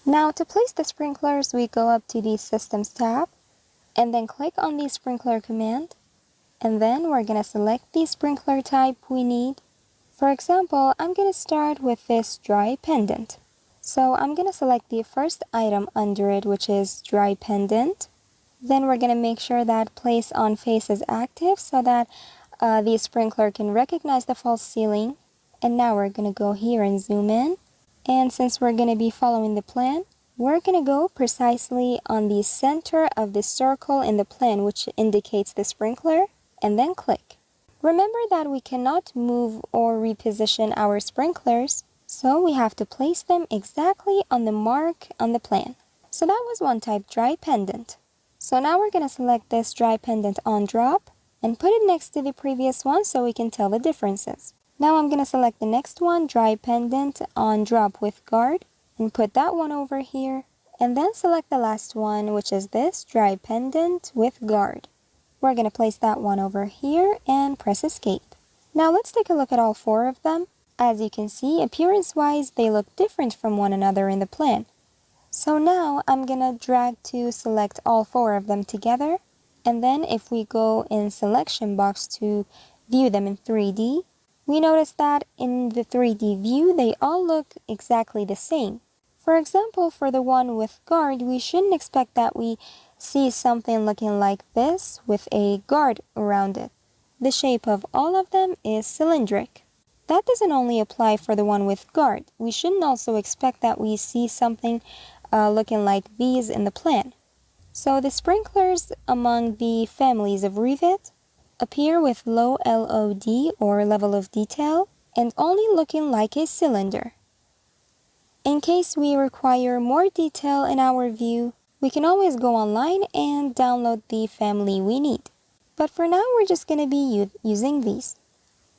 Now to place the sprinklers, we go up to the Systems tab and then click on the sprinkler command. And then we're going to select the sprinkler type we need. For example, I'm going to start with this dry pendant. So I'm going to select the first item under it, which is dry pendant. Then we're going to make sure that place on face is active so that the sprinkler can recognize the false ceiling. And now we're going to go here and zoom in. And since we're going to be following the plan, we're going to go precisely on the center of the circle in the plan, which indicates the sprinkler, and then click. Remember that we cannot move or reposition our sprinklers, so we have to place them exactly on the mark on the plan. So that was one type, dry pendant. So now we're going to select this dry pendant on drop and put it next to the previous one so we can tell the differences. Now I'm going to select the next one, dry pendant on drop with guard, and put that one over here. And then select the last one, which is this dry pendant with guard. We're going to place that one over here and press escape. Now let's take a look at all four of them. As you can see, appearance-wise, they look different from one another in the plan. So now I'm going to drag to select all four of them together. And then if we go in selection box to view them in 3D, we notice that in the 3D view, they all look exactly the same. For example, for the one with guard, we shouldn't expect that we see something looking like this with a guard around it. The shape of all of them is cylindric. That doesn't only apply for the one with guard. We shouldn't also expect that we see something looking like these in the plan. So the sprinklers among the families of Revit appear with low LOD or level of detail and only looking like a cylinder. In case we require more detail in our view, we can always go online and download the family we need. But for now, we're just going to be using these.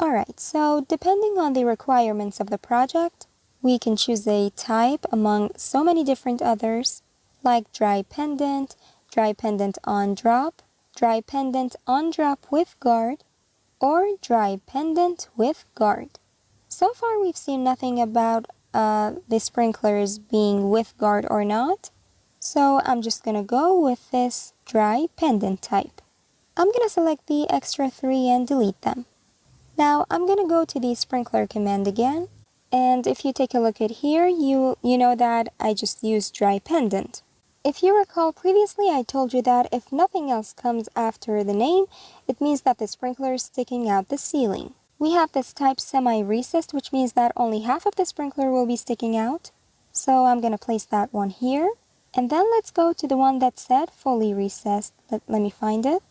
Alright, so depending on the requirements of the project, we can choose a type among so many different others, like dry pendant on drop with guard, or dry pendant with guard. So far, we've seen nothing about the sprinklers being with guard or not. So I'm just going to go with this dry pendant type. I'm going to select the extra 3 and delete them. Now I'm going to go to the sprinkler command again. And if you take a look at here, you know that I just used dry pendant. If you recall previously, I told you that if nothing else comes after the name, it means that the sprinkler is sticking out the ceiling. We have this type semi-recessed, which means that only half of the sprinkler will be sticking out. So I'm going to place that one here. And then let's go to the one that said fully recessed. Let me find it.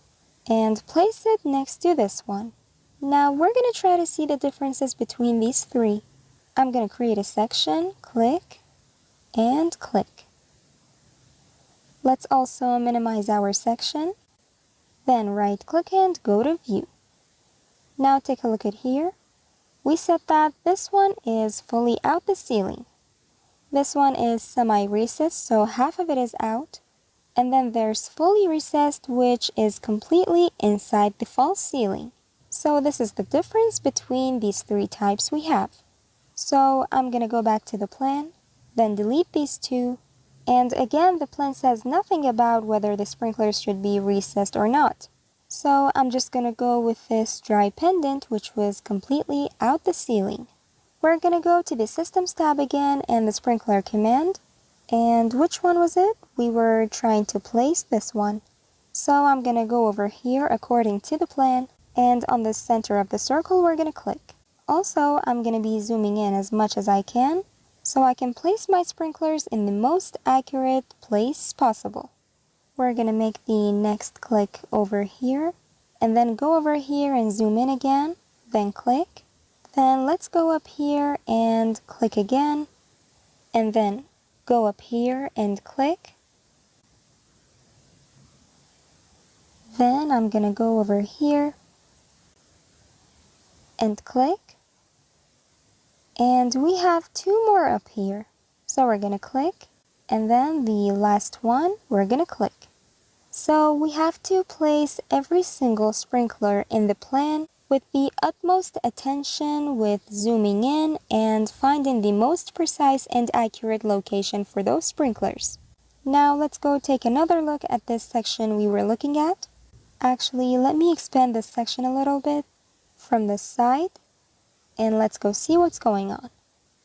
And place it next to this one. Now we're going to try to see the differences between these three. I'm going to create a section, click, and click. Let's also minimize our section. Then right-click and go to View. Now take a look at here. We said that this one is fully out the ceiling. This one is semi-recessed, so half of it is out. And then there's fully recessed, which is completely inside the false ceiling. So this is the difference between these three types we have. So I'm going to go back to the plan, then delete these two. And again, the plan says nothing about whether the sprinklers should be recessed or not. So I'm just going to go with this dry pendant, which was completely out the ceiling. We're going to go to the Systems tab again and the sprinkler command. And which one was it? We were trying to place this one. So I'm going to go over here according to the plan. And on the center of the circle, we're going to click. Also, I'm going to be zooming in as much as I can, so I can place my sprinklers in the most accurate place possible. We're going to make the next click over here, and then go over here and zoom in again, then click. Then let's go up here and click again, and then go up here and click. Then I'm going to go over here and click. And we have two more up here. So we're going to click, and then the last one, we're going to click. So we have to place every single sprinkler in the plan with the utmost attention, with zooming in and finding the most precise and accurate location for those sprinklers. Now let's go take another look at this section we were looking at. Actually, let me expand this section a little bit from the side and let's go see what's going on.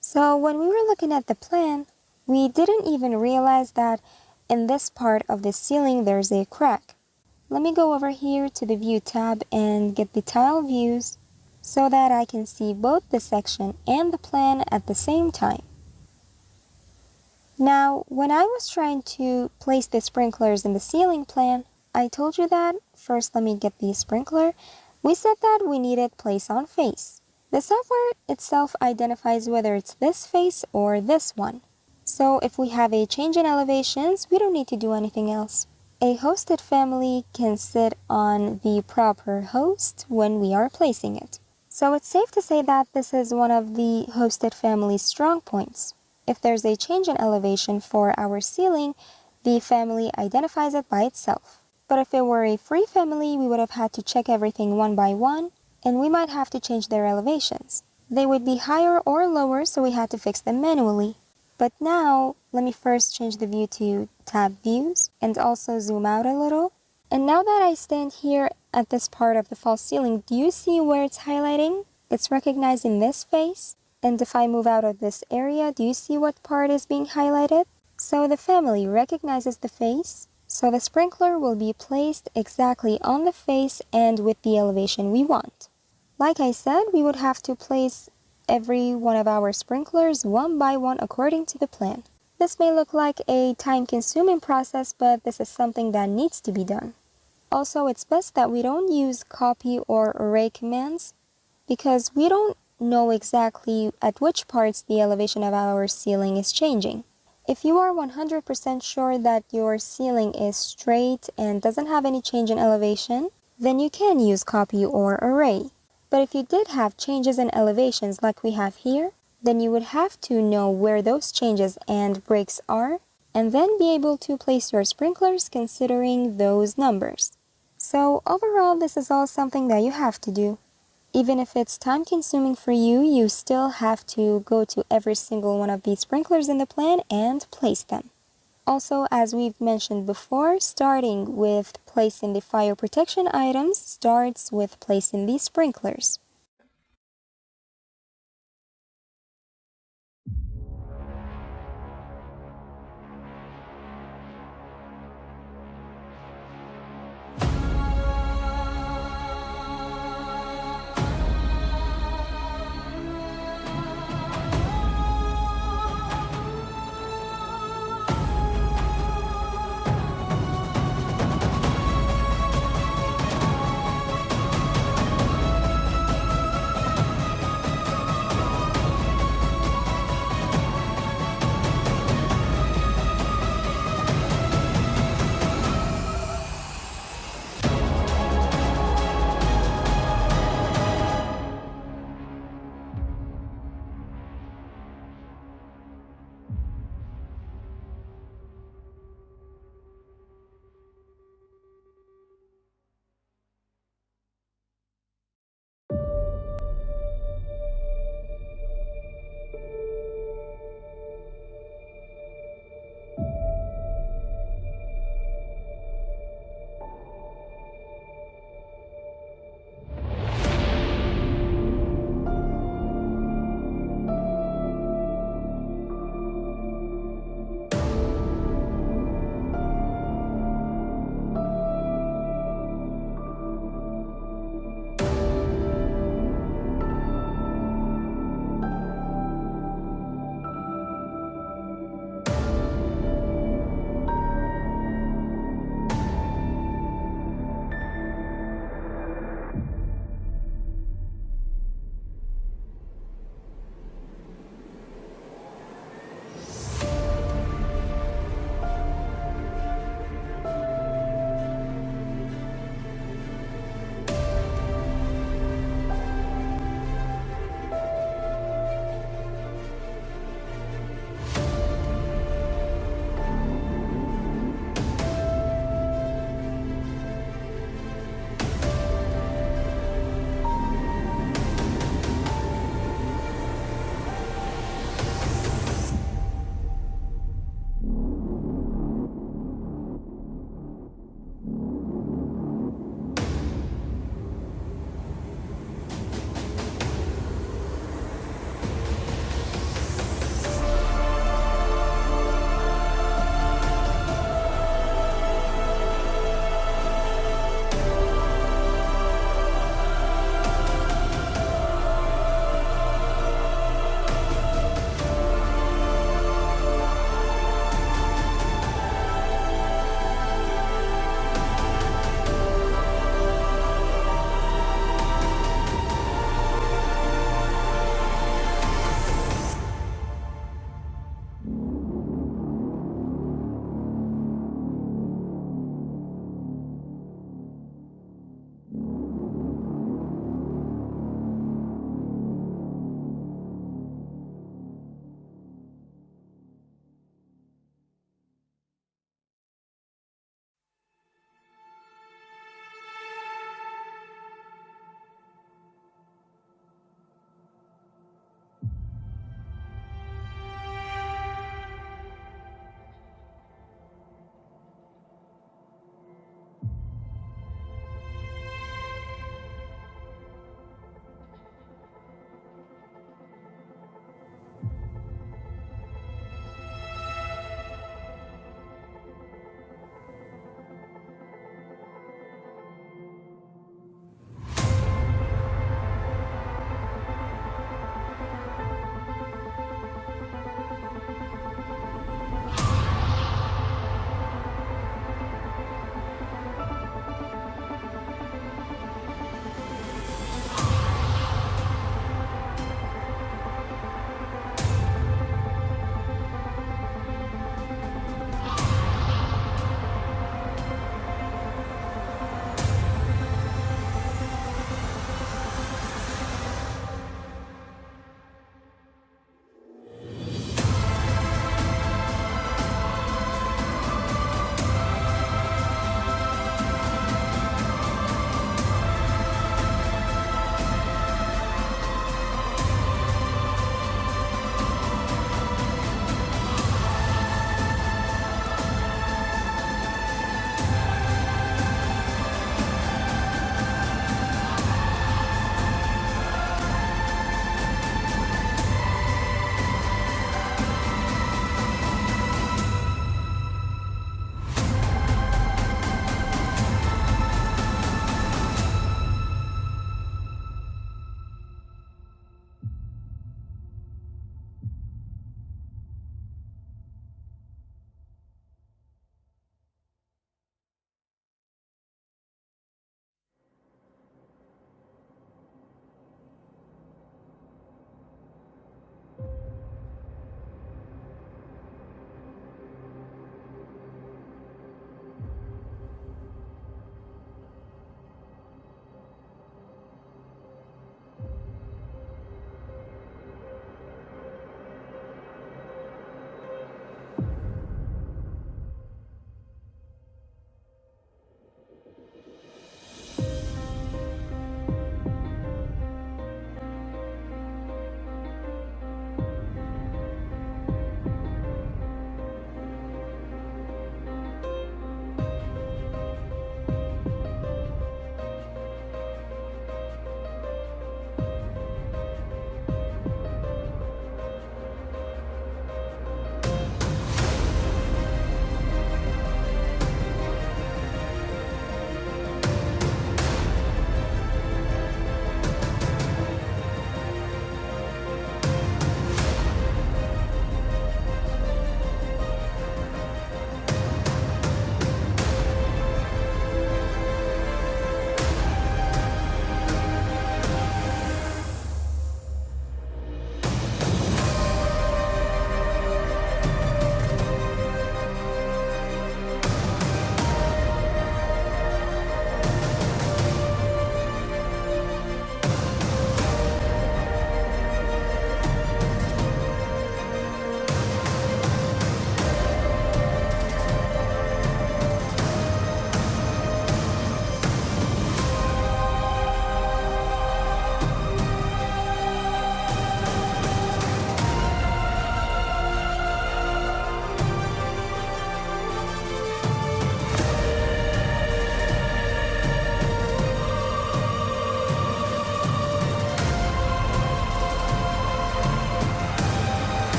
So when we were looking at the plan, we didn't even realize that in this part of the ceiling there's a crack. Let me go over here to the View tab and get the tile views so that I can see both the section and the plan at the same time. Now, when I was trying to place the sprinklers in the ceiling plan, I told you that, first let me get the sprinkler, we said that we needed place on face. The software itself identifies whether it's this face or this one. So if we have a change in elevations, we don't need to do anything else. A hosted family can sit on the proper host when we are placing it. So it's safe to say that this is one of the hosted family's strong points. If there's a change in elevation for our ceiling, the family identifies it by itself. But if it were a free family, we would have had to check everything one by one, and we might have to change their elevations. They would be higher or lower, so we had to fix them manually. But now, let me first change the view to tab views and also zoom out a little. And now that I stand here at this part of the false ceiling, do you see where it's highlighting? It's recognizing this face. And if I move out of this area, do you see what part is being highlighted? So the family recognizes the face, so the sprinkler will be placed exactly on the face and with the elevation we want. Like I said, we would have to place every one of our sprinklers one by one according to the plan. This may look like a time-consuming process, but this is something that needs to be done. Also, it's best that we don't use copy or array commands because we don't know exactly at which parts the elevation of our ceiling is changing. If you are 100% sure that your ceiling is straight and doesn't have any change in elevation, then you can use copy or array. But if you did have changes in elevations like we have here, then you would have to know where those changes and breaks are, and then be able to place your sprinklers considering those numbers. So overall, this is all something that you have to do. Even if it's time-consuming for you, you still have to go to every single one of these sprinklers in the plan and place them. Also, as we've mentioned before, starting with placing the fire protection items starts with placing these sprinklers.